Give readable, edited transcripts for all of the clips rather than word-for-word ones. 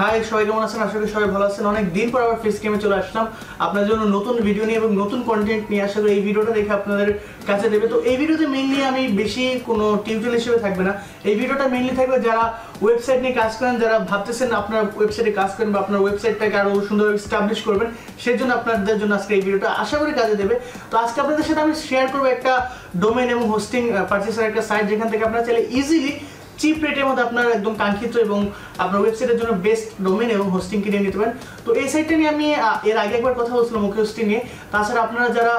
High সবাই কেমন আছেন? আশা করি সবাই ভালো আছেন। অনেক দিন পর আবার ফেস গেমে চলে আসলাম আপনাদের জন্য নতুন ভিডিও নিয়ে এবং নতুন কন্টেন্ট নিয়ে। আশা করি এই ভিডিওটা দেখে আপনাদের কাছে দেবে। তো এই ভিডিওতে মেইনলি আমি বেশি কোনো টিউটোরিয়াল হিসেবে থাকবে না। এই ভিডিওটা মেইনলি থাকবে যারা ওয়েবসাইট নিয়ে কাজ করেন, যারা ভাবতেছেন আপনার ওয়েবসাইটে কাজ করেন বা আপনার ওয়েবসাইটটাকে আরও সুন্দরভাবে এস্টাবলিশ করবেন, সেই জন্য আপনাদের জন্য আজকে এই ভিডিওটা আশা করি কাজে দেবে। তো আজকে আপনাদের সাথে আমি শেয়ার করবো একটা ডোমেইন এবং হোস্টিং পারচেসের একটা সাইট, যেখান থেকে আপনারা চাইলে ইজিলি চিপ রেটের মধ্যে আপনার একদম কাঙ্ক্ষিত এবং আপনার ওয়েবসাইটের জন্য বেস্ট ডোমেইন এবং হোস্টিং কিনে নিতে পারেন। তো এই সাইটটা নিয়ে আমি এর আগে একবার কথা বলছিলাম, মুখ্য হোস্টিং নিয়ে। তাছাড়া আপনারা যারা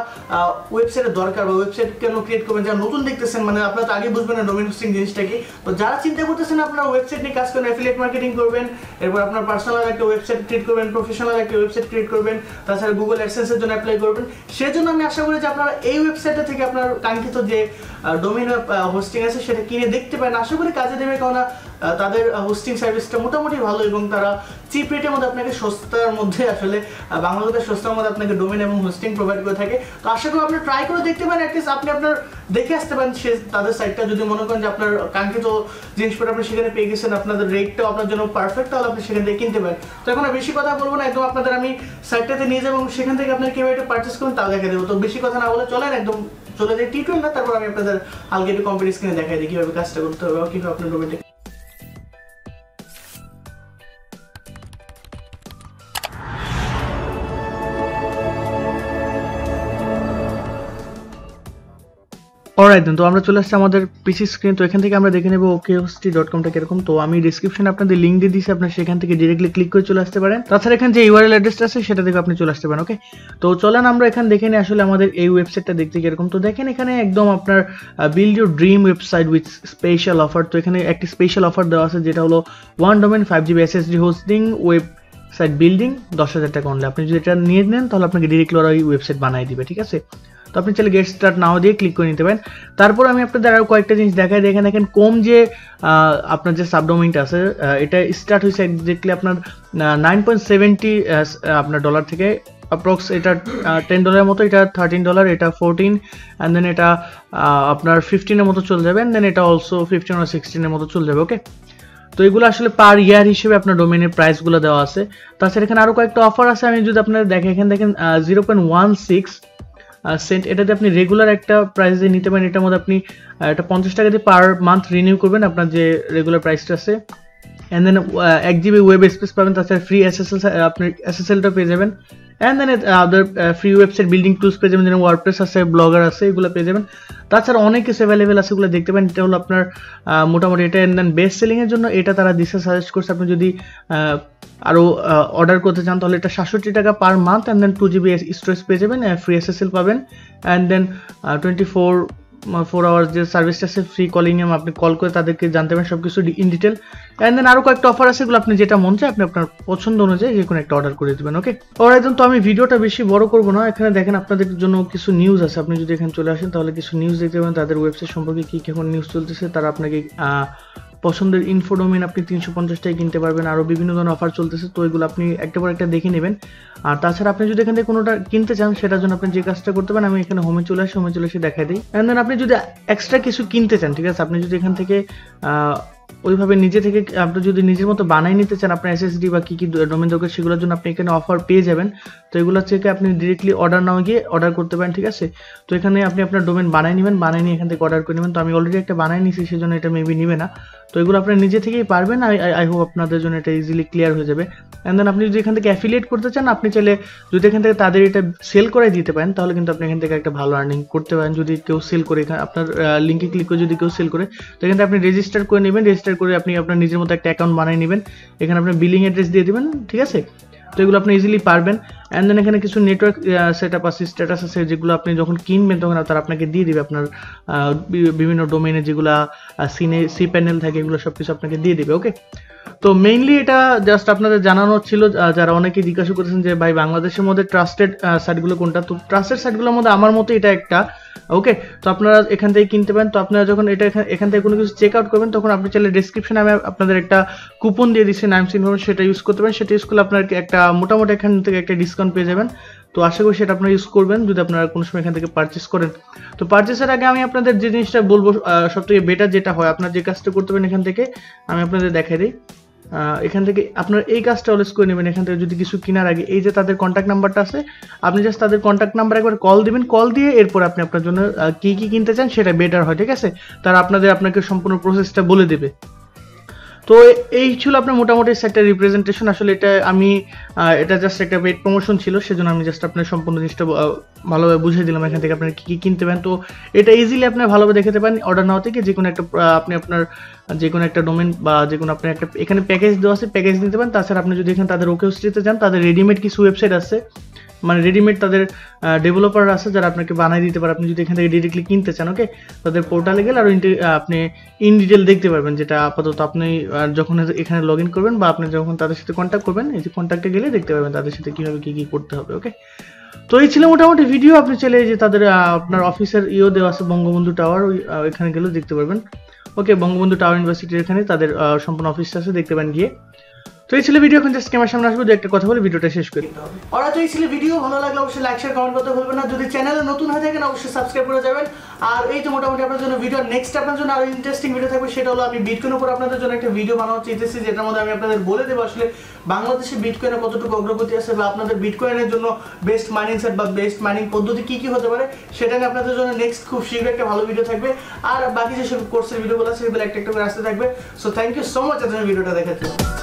ওয়েবসাইটের দরকার বা ওয়েবসাইট কেন ক্রিয়েট করবেন, যারা নতুন দেখতেছেন, মানে আপনারা তো আগে বুঝবেন না ডোমেইন হোস্টিং জিনিসটা কি। তো যারা চিন্তা করতেছেন আপনারা ওয়েবসাইট নিয়ে কাজ করেন, অ্যাফিলিয়েট মার্কেটিং করবেন, এরপর আপনার পার্সোনাল একটা ওয়েবসাইট ক্রিয়েট করবেন, প্রফেশনাল একটা ওয়েবসাইট ক্রিয়েট করবেন, তাছাড়া গুগল অ্যাডসেন্সের জন্য অ্যাপ্লাই করবেন, সেজন্য আমি আশা করি যে আপনারা এই ওয়েবসাইটটা থেকে আপনার কাঙ্ক্ষিত যে ডোমেইন হোস্টিং আছে সেটা কিনে দেখতে পারেন। আশা করি কাজে দেবে, কারণ তাদের হোস্টিং সার্ভিসটা মোটামুটি ভালো এবং তারা চিপ রেটের মধ্যে আপনাকে সস্তার মধ্যে, আসলে বাংলাদেশের সস্তার মধ্যে আপনাকে ডোমেইন এবং হোস্টিং প্রোভাইড করে থাকে। তো আশা করি আপনি ট্রাই করে দেখতে পারেন, অ্যাটলিস্ট আপনি আপনার দেখে আসতে পারেন সে তাদের সাইটটা। যদি মনে করেন যে আপনার কাঙ্ক্ষিত জিনিসপত্র আপনি সেখানে পেয়ে গেছেন, আপনাদের রেটটাও আপনার জন্য পারফেক্ট, তাহলে আপনি সেখান থেকে কিনতে পারেন। তো এখন বেশি কথা বলবো না, একদম আপনাদের আমি সাইটটাতে নিয়ে যাবো এবং সেখান থেকে আপনার কীভাবে এটা পারচেস করুন তা দেখা দেবো। তো বেশি কথা না বলে চলেন একদম চলে যাই টিউটোরিয়াল না, তারপর আমি আপনাদের হালকা একটু কম্পিউটার স্ক্রিনে দেখাই দিই কীভাবে কাজটা করতে হবে বা কীভাবে আপনার ডোমেইনটা। অলরাইট দেন, তো আমরা চলে আসছি আমাদের পিসি স্ক্রিন। তো এখান থেকে আমরা দেখে নেব okhost.com টা কিরকম। তো আমি ডিসক্রিপশনে আপনাদের লিঙ্ক দিয়ে দিয়েছি, আপনারা সেখান থেকে ডিরেক্টলি ক্লিক করে চলে আসতে পারেন। তাছাড়া এখানে যে ইউআরএল অ্যাড্রেসটা আছে সেটা থেকে আপনি চলে আসতে পারেন। ওকে, তো চলেন আমরা এখানে দেখে নিই আসলে আমাদের এই ওয়েবসাইটটা দেখতে কিরকম। তো দেখেন এখানে একদম আপনার build your dream website with special offer. তো এখানে একটি স্পেশাল অফার দেওয়া আছে, যেটা হলো 1 domain 5GB SSD hosting website building 10,000 টাকা অনলি। আপনি যদি এটা নিয়ে নেন তাহলে আপনাকে ডিরেক্টলি ওরা ওই ওয়েবসাইট বানিয়ে দিবে, ঠিক আছে। তো আপনি চাইলে গেট স্টার্ট নাও দিয়ে ক্লিক করে নিতে পারেন। তারপর আমি আপনাদের আরও কয়েকটা জিনিস দেখাই। দেখেন কম যে আপনার যে সাবডোমেইনটা আছে, এটা স্টার্ট হয়েছে এক্স্যাক্টলি আপনার 9.70 আপনার ডলার থেকে। অ্যাপ্রক্স এটা $10 মতো, এটা $13, এটা 14, অ্যান্ড দেন এটা আপনার 15-এর মতো চলে যাবে, অ্যান্ড দেন এটা অলসো 15 or 16-এর মতো চলে যাবে। ওকে, তো এগুলো আসলে পার ইয়ার হিসেবে আপনার ডোমেইনের প্রাইসগুলো দেওয়া আছে। তাছাড়া এখানে আরও কয়েকটা অফার আছে, আমি যদি আপনারা দেখেন এখানে দেখেন 0.16 সেন্ট, এটাতে আপনি রেগুলার একটা প্রাইস দিয়ে নিতে পারেন। এটার মধ্যে আপনি এটা 50 টাকা দিয়ে পার মান্থ রিনিউ করবেন আপনার যে রেগুলার প্রাইসটা আছে, and then 1 GB web space পাবেন। তাছাড়া ফ্রি আপনি SSL-টা পেয়ে যাবেন, and then other free website building tools পেয়ে যাবেন, যেমন ওয়ার্ডপ্রেস আছে, ব্লগার আছে, এগুলো পেয়ে যাবেন। তাছাড়া অনেক কিছু অ্যাভেলেবেল আছে, এগুলো দেখতে পারেন। এটা হলো আপনার মোটামুটি এটা, অ্যান্ড দেন বেস্ট সেলিংয়ের জন্য এটা তারা দিচ্ছে, সাজেস্ট করছে। আপনি যদি আরও অর্ডার করতে চান তাহলে এটা 67 টাকা per month, and then 2 GB storage পেয়ে যাবেন, ফ্রি SSL পাবেন, অ্যান্ড দেন 24 আওয়ার যে সার্ভিসটা আছে, ফ্রি কলিং, আপনি কল করে তাদেরকে জানতে পারেন সব কিছু ইন ডিটেল। অ্যান্ড দেন আরও কয়েকটা অফার আছে, এগুলো আপনি যেটা মন চায় আপনি আপনার পছন্দ অনুযায়ী যে কোনো একটা অর্ডার করে দেবেন। ওকে, অলরাইট, তো আমি ভিডিওটা বেশি বড় করবো না। এখানে দেখেন আপনাদের জন্য কিছু নিউজ আছে, আপনি যদি এখানে চলে আসেন তাহলে কিছু নিউজ দেখতে পাবেন, তাদের ওয়েবসাইট সম্পর্কে কী এখন নিউজ চলতেছে। তারা আপনাকে পছন্দের ইনফো ডোমেইন আপনি 350 টাকায় কিনতে পারবেন, আরও বিভিন্ন ধরনের অফার চলতেছে। তো এগুলো আপনি একটা পর একটা দেখে নেবেন। আর তাছাড়া আপনি যদি এখান থেকে কোনোটা কিনতে চান, সেটার জন্য আপনি যে কাজটা করতে পারেন, আমি এখানে হোমে চলে এসে দেখাই দিই। অ্যান্ড দেন আপনি যদি এক্সট্রা কিছু কিনতে চান, ঠিক আছে, আপনি যদি এখান থেকে ওইভাবে নিজে থেকে আপনি যদি নিজের মতো বানাই নিতে চান, আপনার SSD বা কী ডোমেইন দরকার সেগুলোর জন্য আপনি এখানে অফার পেয়ে যাবেন। তো এগুলো থেকে আপনি ডিরেক্টলি অর্ডার নাও গিয়ে অর্ডার করতে পারেন, ঠিক আছে। তো এখানে আপনি আপনার ডোমেইন বানাই নেবেন, বানিয়ে নিয়ে এখান থেকে অর্ডার করে নেবেন। তো আমি অলরেডি একটা বানাই নিয়েছি, সেজন্য এটা মেবি নিবে না। তো এগুলো আপনার নিজে থেকেই পারবেন। আই হোপ আপনাদের জন্য এটা ইজিলি ক্লিয়ার হয়ে যাবে। অ্যান্ড দেন আপনি যদি এখান থেকে অ্যাফিলিয়েট করতে চান, আপনি চাইলে যদি এখান থেকে তাদের এটা সেল করে দিতে পারেন, তাহলে কিন্তু আপনি এখান থেকে একটা ভালো আর্নিং করতে পারেন। যদি কেউ সেল করে, আপনার লিঙ্কে ক্লিক করে যদি কেউ সেল করে, তো এখান থেকে আপনি রেজিস্টার করে নেবেন। রেজিস্টার করে আপনি আপনার নিজের মতো একটা অ্যাকাউন্ট বানিয়ে নেবেন, এখানে আপনার বিলিং অ্যাড্রেস দিয়ে দেবেন, ঠিক আছে। তো এগুলো আপনি ইজিলি পারবেন। অ্যান্ড দেন এখানে কিছু নেটওয়ার্ক সেট আপ আছে, স্ট্যাটাস আছে, যেগুলো আপনি যখন কিনবেন তখন তারা আপনাকে দিয়ে দিবে। আপনার বিভিন্ন ডোমেইনে যেগুলো সি প্যানেল থাকে, এগুলো সব কিছু আপনাকে দিয়ে দিবে। ওকে, তো মেইনলি এটা জাস্ট আপনাদের জানানো ছিল, যারা অনেকে জিজ্ঞাসা করেছেন যে ভাই বাংলাদেশের মধ্যে ট্রাস্টেড সাইটগুলো কোনটা। তো ট্রাস্টেড সাইটগুলোর মধ্যে আমার মতে এটা একটা। ওকে, তো আপনারা এখান থেকে কিনতে পারেন। তো আপনারা যখন এটা এখান থেকে কোনো কিছু চেক আউট করবেন, তখন আপনি চাইলে ডেসক্রিপশনে আমি আপনাদের একটা কুপন দিয়ে দিচ্ছি, নাইমস ইনফরমেশন, সেটা ইউজ করতে পারেন। সেটা ইউজ করলে আপনার একটা মোটামুটি এখান থেকে একটা ডিসকাউন্ট পেয়ে যাবেন। তো আশা করি সেটা আপনারা ইউজ করবেন যদি আপনারা কোনো সময় এখান থেকে পারচেস করেন। তো পারচেসের আগে আমি আপনাদের যে জিনিসটা বলবো, সবথেকে বেটার যেটা হয়, আপনার যে কাজটা করতে পারেন এখান থেকে আমি আপনাদের দেখাই দিই। এখান থেকে আপনার এই কাজটা অলওয়েজ করে নেবেন। এখান থেকে যদি কিছু কেনার আগে এই যে তাদের কন্ট্যাক্ট নাম্বারটা আছে, আপনি জাস্ট তাদের কন্ট্যাক্ট নাম্বার একবার কল দিবেন, কল দিয়ে এরপর আপনি আপনার জন্য কি কি কিনতে চান সেটা বেটার হয়, ঠিক আছে? তারা আপনাকে সম্পূর্ণ প্রসেসটা বলে দেবে। তো এই ছিল আপনার মোটামুটি একটা রিপ্রেজেন্টেশন। আসলে এটা আমি এটা জাস্ট একটা পেড প্রমোশন ছিল, সেজন্য আমি জাস্ট আপনার সম্পূর্ণ জিনিসটা ভালোভাবে বুঝিয়ে দিলাম এখান থেকে আপনার কী কী কিনতে পারেন। তো এটা ইজিলি আপনার ভালোভাবে দেখাতে পারেন অর্ডার নেওয়া থেকে, যে কোনো একটা আপনি আপনার যে কোনো একটা ডোমেন বা যে কোনো আপনার একটা এখানে প্যাকেজ দেওয়া আছে, প্যাকেজ নিতে পারেন। তাছাড়া আপনি যদি এখানে তাদের ওকেওসিটিতে যান, তাদের রেডিমেড কিছু ওয়েবসাইট আছে, মানে রেডিমেড তাদের ডেভেলপার আছে যারা আপনাকে বানিয়ে দিতে পারে। আপনি যদি এখান থেকে ডিরেক্টলি কিনতে চান, ওকে, তাদের পোর্টালে গেলে আরও আপনি ইন ডিটেল দেখতে পারবেন, যেটা আপাতত আপনি যখন এখানে লগ ইন করবেন বা আপনি যখন তাদের সাথে কন্ট্যাক্ট করবেন, এই যে কন্ট্যাক্টে গেলে দেখতে পাবেন তাদের সাথে কীভাবে কী কী করতে হবে, ওকে। তো এই ছিল মোটামুটি ভিডিও। আপনি চাইলে যে তাদের আপনার অফিসের দেওয়া আছে বঙ্গবন্ধু টাওয়ার, এখানে গেলেও দেখতে পারবেন, ওকে। বঙ্গবন্ধু টাওয়ার ইউনিভার্সিটির এখানে তাদের সম্পূর্ণ অফিসটা আছে, দেখতে পাবেন গিয়ে। তো এই ছিল ভিডিও। এখন জাস্ট ক্যামেরার সামনে আসবো, একটা কথা বলে ভিডিওটা শেষ করতে হবে। তো এই ছিল ভিডিও। ভালো লাগলে অবশ্যই লাইক শেয়ার কমেন্ট করতে ভুলবেন না। যদি চ্যানেলে নতুন হয়ে থাকেন অবশ্যই সাবস্ক্রাইব করে যাবেন। আর এই তো মোটামুটি আপনার জন্য ভিডিও, নেক্সট আপনার জন্য আরো ইন্টারেস্টিং ভিডিও থাকবে, সেটা হলো আমি বিটকয়েনের উপর আপনাদের জন্য একটা ভিডিও বানাতে চাইতেছি, যেটার মধ্যে আমি আপনাদের বলে দেবো আসলে বাংলাদেশে বিটকয়েনের কতটুকু অগ্রগতি আছে, বা আপনাদের বিটকয়েনের জন্য বেস্ট মাইনিং সেট বা বেস্ট মাইনিং পদ্ধতি কি কি হতে পারে, সেটা নিয়ে আপনাদের জন্য নেক্সট খুব শীঘ্রই একটা ভালো ভিডিও থাকবে। আর বাকি যেসব কোর্সের ভিডিওগুলো আছে সেগুলো একটা একটা করে আসতে থাকবে। So thank you so much আপনাদের ভিডিওটা দেখার জন্য।